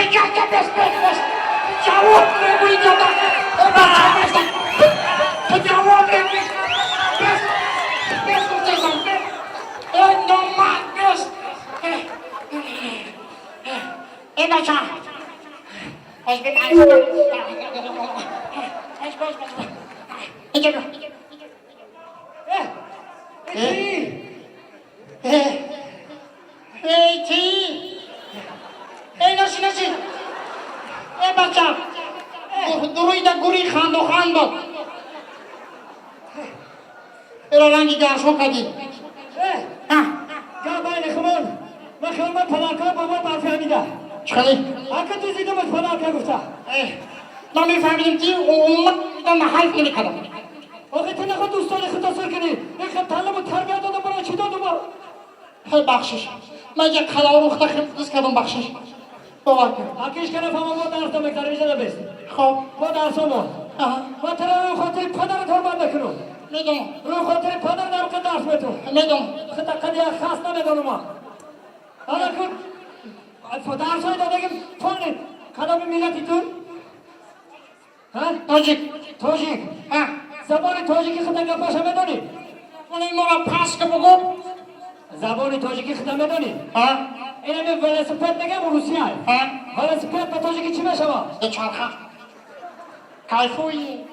Peygamber besbelli. Cevap vermeyin ya da. Cevap vermeyin. Bes kurtarsam. Normal bes. En aşağı. Ezber aşağı. Geliyor. Nasıl? Bacım. Duruyu da guri khando. Erangi ders okudum. Ya bayne kımın. Makalma palaka baba tarfiyamida. Çıkalım. Hakkı tüzüydü mü palaka gufta? Ben fahmim ki o ummattan mahal gibi kadar. Vakti ne kadar ustalı kıtasır kini. Ne kadar talımı terbiyat adamı bana çiğdadı mı? Hey bakşiş. Mece kalavrukta kız kadın bakşiş. Doğru. Akış kere fama bu derste mektarı bize de besin. Hop. Bu derse mu? Vatara ruh hatırı padarı torban bekinu. Neden? Ruh hatırı padarı darıkı ders metu. Neden? Kıta kadiya khasna medonuma. Ana kut. Fadar soyda degim toni. Kadami millet itun. Tojik. Zaboni tojiki kıta kapaşa medoni. Bunu mora pas kabugu. Zaboni tojiki kıta medoni. Ine mi velosiped degem Rusya. Velosiped be tojiki çime şava. Çarka. Kayfuyi.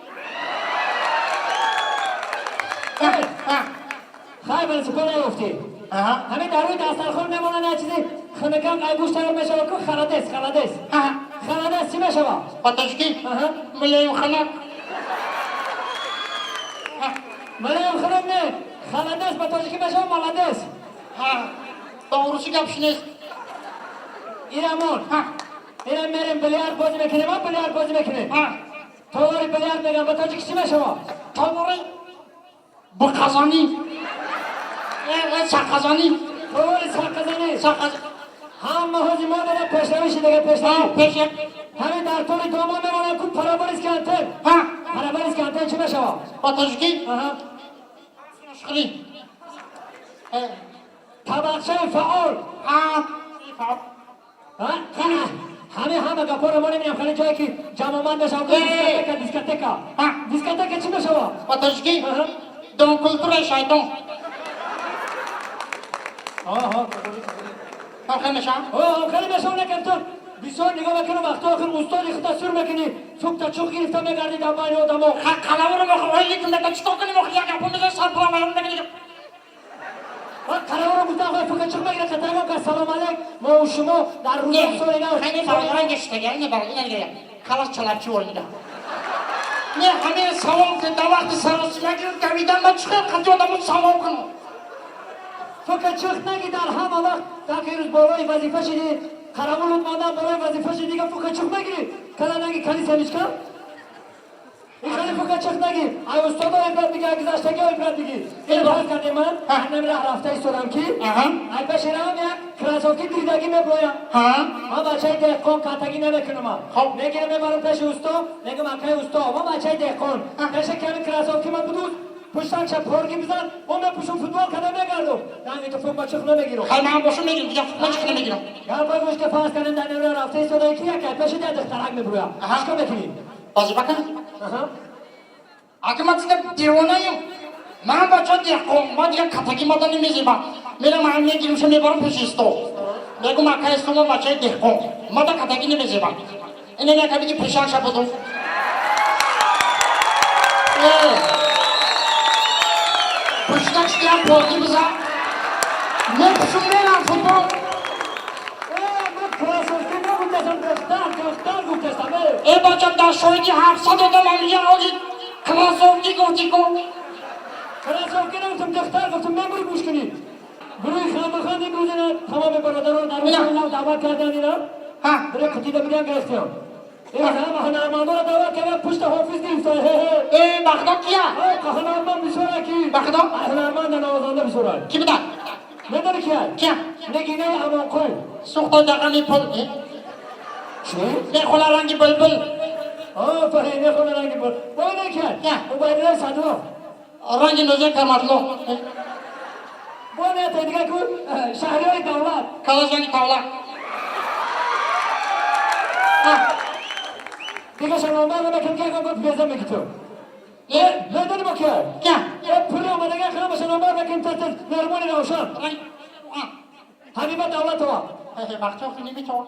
Hay velosiped ayofti. Hami daruy dastarxon memona ne çizi. Xanakam aybuş taraf meşava ku xalades. Xalades çime şava. Patashki. Milyon xanak. Milyon xanak ne? Xalades be tojiki meşava malades. Doğrusu kapşınız. İramon. İram merim bilyar bozu mekine var, bilyar bozu mekine. Tovari bilyar megan be tojiki çime şava. Tovari. Bu kazanı. Sakazanı. Tovari sakazani. Sakazanı. Hamma hoji modana peşlemişi dege peşlemişi. Peşe. Hami dar tori doma memona ku parabaris ki anten. Parabaris ki anten çime şava. Patashki. Şkri. Tabakşay faal. Hami hama gapora mone miyam khali joy ki jamaman da şavku diskoteka. Diskoteka çime şava. Patashki. Don kultura şayton. Halkamışa. Khali meşavne kentun. Bison niga bakını baktı akın usta yıkta sürmekini. Çok çok girifte me gardi damani o damo. Kalavuru mu koyuyor ki ne çıtokunu mu koyuyor ki bunu da sarpılamayalım da gidiyor. Karavara mutlaka fakat çıkma yine katarga ka salam alek. Mo uşumu dar ruh soruyla. Hani bağıran geçti gel ne bağıran gel. Kalas çalarçı oyunda. Ne hani savam ki davakti sarısına gir kavidan da çıkar katı adamın savam kını. Fakat çıkna gider hamalar. Takıyoruz boray vazife şidi. Karavul utmadan boray vazife şidi ka fakat çıkma giri. Kalanagi kali semişka. İkali fakat çıkna giri. Ay ustada ibret digi agizashtaki ibret digi. İle bahar kademan. Annemle haraftayı soram ki. Ay peşeram ya. Krasovki diridagi me boya. Ama açay dehkon katagi ne bekinuma. Ne gire me barım peşi usto. Ne gim akay usto. Ama açay dehkon. Peşe kemi krasovki me buduz. Puştan çapor bizden, o me puşun futbol kademe geldim. Yani to futbol çıkına mı giriyor? Hay ben boşuna giriyorum, ya futbol çıkına mı giriyorum? Ya bak işte fas kanından evler haftayı sonra iki yakay peşi dedik tarak mı buraya? Çıka bekleyin. Bazı bakın. Akımatında dironayım. Ben başa diye komba diye kataki madanı meziba. Benim anne girmişim ne varım peşi isto. Benim akay sonu başa diye kom. Mada kataki ne meziba. Ne kadar ki peşi akşam buldum. Puştan çıkan portu bize. Ne puşun ne lan futbol? Bu krasovki ne bu desem göster bu desem. Bacım da şöyle hafsa da tamam ya o git. Krasovki gotiko. Krasovki ne utum göster utum ne bu muşkini. Bunu xamaxan ne buzuna tamam beraber darussalam davet kardanilar. Buraya kıtida bilen gösteriyor. Xamaxan armadora davet kebe puşta hafiz değil say. Bagdad ya. Kahraman bir sonraki. Bagdad. Kahraman da Navazan'da bir sonraki. Kimden? Ne der ki? Kim? Ne gine aman koy. Sokta da kanı pol. Ne kola rangi bülbül. Fahri ne kola rangi bülbül. Bu ne ki? Bu bayrağı sadığı. Rangi nöze kamatlo. Bu ne tedika ku? Şahriye davlat. Kalazani tavla. دیگه شما ما بکن که گفت بیازم میگی تو نه داری با که پولی اومده که خیلی باشه نمبر بکن تا نرمونی روشن همین با دولت ها وقتی وقتی نمیتون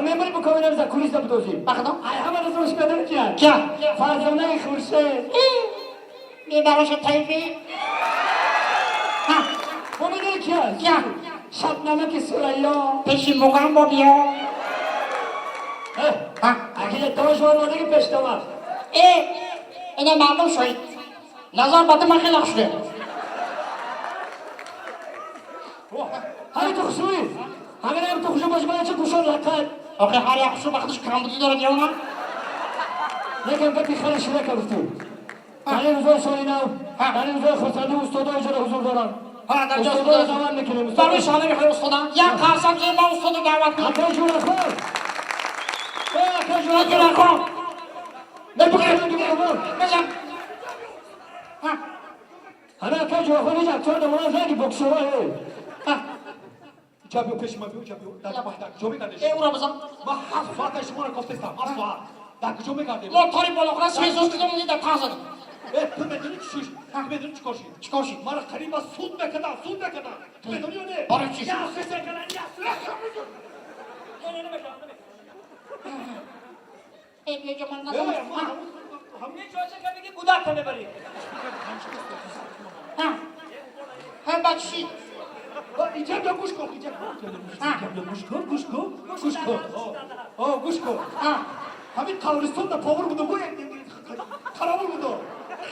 میمونی بکنی نمیزن کلیس نبودوزی بخدا ای همه رزوش بداری که کیا فرزانه خورشه یه براش تایفی امیده که شبنامه که سریا پیشی مقام با بیا اگه داش وارده که پشتم اینه معلوم شوید نظر باده من خیلی شده همی تو خشوی همین تو خشو باش باید چه گوشان رکن آخه هر یک خشو وقتش کمبودی داره دیونا لیکن بکی خیلی شده کردو در روزای سالینا در روزای خرسنده استادا اجاره حضور دارن استادا زمان میکنیم برای شانه میخوای استادا یک قرصم که ما استادا دعوت کنیم اکه جور خور اکه جور خور بزن همه اکه جور خور نیجا اکتور دمونه زنگی بکسورا جابیو پیش ما بیو جابیو در کجا میگردی؟ او را بزن ما 7 ساعت شما را گفتم 7 ساعت در کجا میگردی؟ موتوری بالا خلاص میزوز کدوم میده تازه تو بدونی چیش؟ تو بدونی چیکار شی؟ چیکار شی؟ ما را قریبا سود بکردم تو بدونی یا نه؟ برای چی؟ یا سیسه کردن یا ای بیا جو من نزن همین جوشه که میگی بودک کنه بری هم بچی اینجا بیا گوش کن اینجا گوش کن همین قبرستان دا پاور بودو خرابور بودو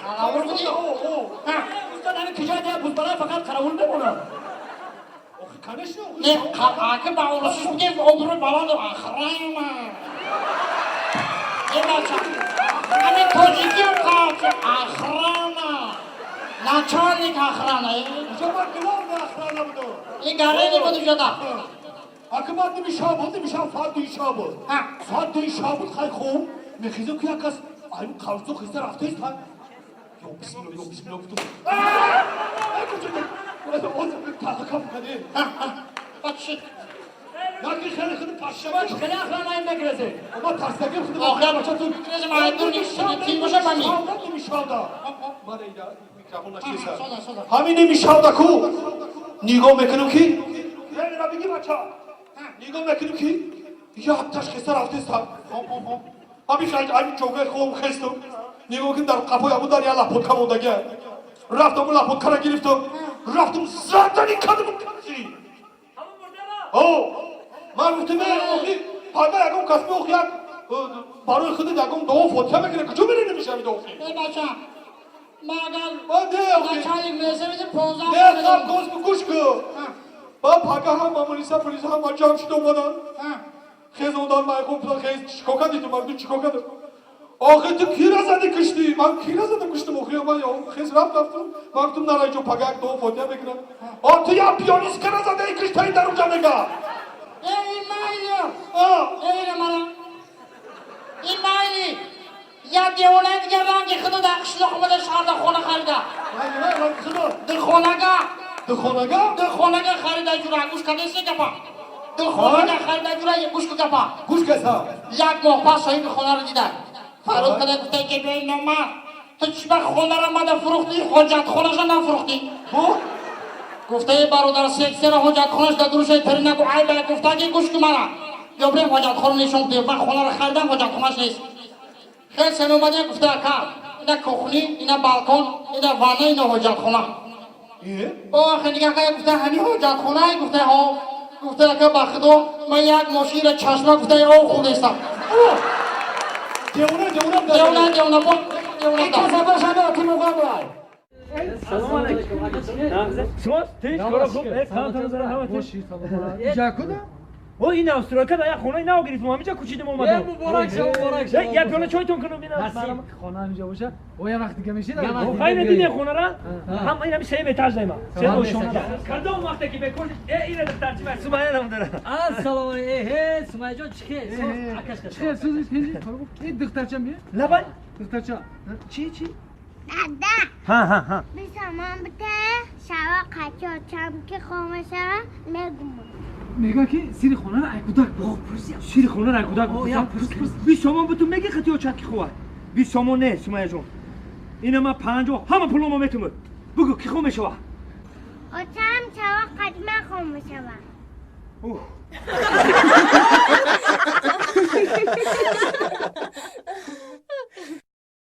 خرابور بودی؟ استاد همین کجا دیا بودبرای فقط خرابور نمونه کنش نه قلعه با اولوشش بگیم عمر بالان آخرین این بچه همین توجیدی هم که آخرین ناچارنی که آخرین اینجا ما گلام نه اخرانه بودو این گره نی بودو جدا اکمات نمیشا بود نمیشا فاد دیشا بود فاد دیشا بود خیلی خوب میخیزم که یک کس این قرصو خیسته رفته است یا بسم الله بودو بچی نگی خیلی خیلی پشه باش خیلی اخرانه این نگرزه اما ترسنگی خیلی آخر بچه تو بکنیز معدون نیست تیم باشه من نمیشاودا من اینا میکروفون نشیسه همین نمیشاودا کو نگاه میکنم که نه بگی بچه نگاه میکنم که یک تشخیص رفته است همین خیلی همین جوگه خوب خستم نگاه کنم در قفای ابو داری لپوتکا بودگه رفتم اون لپوتکا را گرفتم رفتم زندانی کردم کنشی من گفتم پاگا یکم کسب اوخی برای خود یکم دو فوتیا میکنه کجا میره نمیشه همین دو اوخی ای بچه ما ما اگر ده اوخی بچه میزه میزه 15 نه خب گوش کن با پاگا هم پلیس هم با جمع شده اومدن خیز اومدن من گفتم خیز چیکار کردی تو مردم چیکار کردی آخه تو کی را زدی کشتی من کی را زدم کشتم اوخی من یا خیز رفتم من گفتم نرای جو پاگا دو فوتیا بگیرم تو یا پیانیست که را زده کشتی در اونجا نگاه ای مایلی ای مالا این مایلی یا دیونه دیگه رنگی خودو در قشلق اومده شهرده خونه خریده در خونگه خریده جوره گوش کنه سی گپا در خونگه خریده جوره یک گوش گپا گوش کسا یک ماه پس صاحب خونه رو دیدن فرود کنه گفته که بیایی نامه تو چی به خونه رو مده فروختی حجت خونش رو نفروختی گفته برادر سیکسر حجت خونش در دروش پری نگو ای به گفته که گوش که مرا یا بریم حجت خونه نشون دیو من خونه رو خریدم حجت خونش نیست خیلی سن اومده گفته که اینا کخنی اینا بالکن اینا وانه اینا حجت خونه آخه دیگه که گفته همین حجت خونه گفته ها گفته که بخدو من یک ماشین چشمه گفته او خود استم دیونه این کسا باشنه که مقام رای سلام علیکم. شما تیش کارو خوب یک کانتون زدن همه تیش. جاکودا؟ او این استراکا در یک خونه نو گرفتم همینجا کوچیدم اومدم. مبارک شما. یک پیاله چایتون کنم ببینم. نصیب خانه همینجا باشه. او یه وقت دیگه میشه. خیلی دیدی خونه را؟ هم این سه ایتاژ داریم. سه دوشونه دارم. کدوم وقتی که بکن این دفتر چی باشه؟ سومایه نام داره. السلام علیکم سومایه جان چیه؟ چیه سوزی پنجی؟ این دخترچه میه؟ لبای؟ دخترچه. چی؟ دادا ها بیسامان بده شوا قچه چم که خامه شوا نگم میگه که سری خونه را کودک بود شیر خونه را کودک بود 20 تومان بهتون میگه خطی و چکی خواه 20 تومان نه سمیه جون اینا ما 50 همه پولمو میتونم بگو کی خوب میشوه آتم چوا قدیمه خون میشوه اوه